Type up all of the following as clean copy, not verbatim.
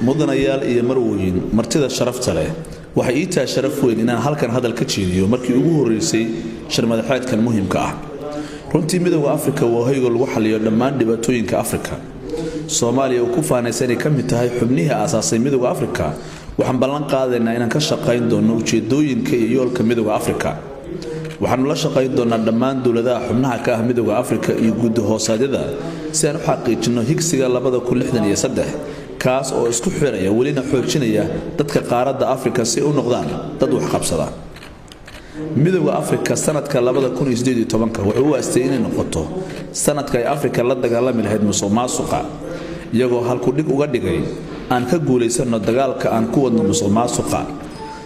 mudanayaal iyo marwooyin martida sharafta leh waxay ii tahay sharaf weyn inaan halkan hadal ka jeediyo markii ugu horeysay shirmadaxeedkan muhiimka ah. runtii midowga Afrika waa hay'ad lagu xaliyo dhammaan dhibaatooyinka Afrika. Soomaaliya oo ku faanaysan inay ka mid tahay xubnihii aasaasay midowga Afrika, waxaan ballan qaadaynaa inaan ka shaqayn doono ujeedooyinka iyo yoolka midowga Afrika. waxaanu la shaqayn doonaa dhammaan dawladaha xubnaha ka ah midowga Afrika iyo guud hoosaadyada si aan u xaqiijino higsiga 2063 kaas oo isku xiraya welina xoojinaya dadka qaaradda Afrika si u noqdaan dad wax qabsada. midowga Afrika sanadka 2018 wuxuu u aastay inay noqoto sanadka ay Afrika la dagaalami lahayd musuqmaasuqa, iyagoo halku dhig uga dhigay aan ka guuleysano dagaalka aan ku wadno musuqmaasuqa.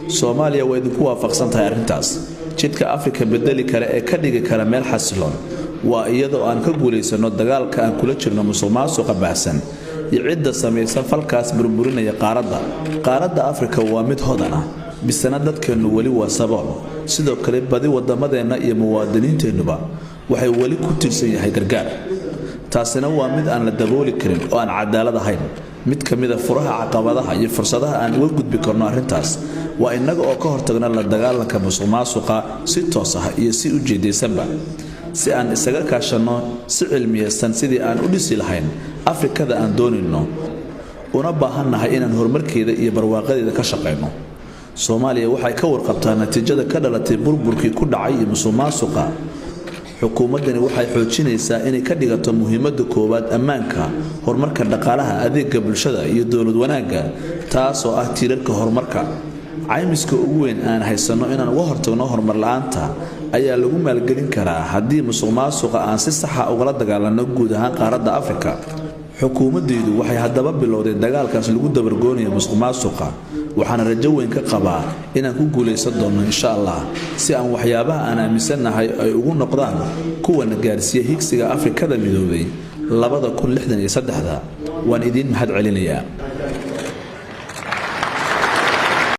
Soomaaliya way ku waafaqsan tahay arrintaas. jidka Afrika bedeli kale ee ka dhigi kara meel xasiloon waa iyadoo aan ka guuleysano dagaalka aan kula jirno musuqmaasuqa baahsan iyo cidda samaysan falkaas burburinaya qaaradda Afrika waa mid hodan ah, bisana dadkeenu wali waa sabool. sidoo kale badi wadamadeena iyo muwaadiniinteenuba waxay wali ku tirsan yahay gargaar. taasina waa mid aan la dabooli karin oo aan cadaalad ahayn. mid kamida furaha caqabadaha iyo fursadaha aan uga gudbi karno arrintaas waa inaga oo ka hortagna la dagaalanka musuqmaasuqa si toos ah iyo si ujeedaysanba, si aan isaga kaashano si cilmiyeysan sidii aan u dhisi lahayn Afrikada aan doonayno una baahannahay inaan horumarkeeda iyo barwaaqadeeda ka shaqeyno. Soomaaliya waxay ka warqabtaa natiijada ka dhalatay burburkii ku dhacay iyo musuqmaasuqa. xukuumaddani waxay xoojinaysaa inay ka dhigato muhiimadda koowaad ammaanka, horumarka dhaqaalaha, adeegga bulshada iyo dawlad wanaagga, taas oo ah tiirarka horumarka. caymiska ugu weyn aan haysano inaan uga hortagno horumar la'aanta ayaa lagu maalgelin karaa haddii musuqmaasuqa aan si sax ah ugala dagaalano guud ahaan qaaradda Afrika. xukuumaddeedu waxay haddaba bilowday dagaalkaas lagu dabargoonayo musuqmaasuqa, waxaana rajo weyn ka qabaa inaan ku guuleysan doono insha Allah si aan waxyaabaha aan aaminsanahay ay ugu noqdaan kuwa na gaarsiiya higsiga Afrikada midoobay 2063. waan idin mahad celinayaa.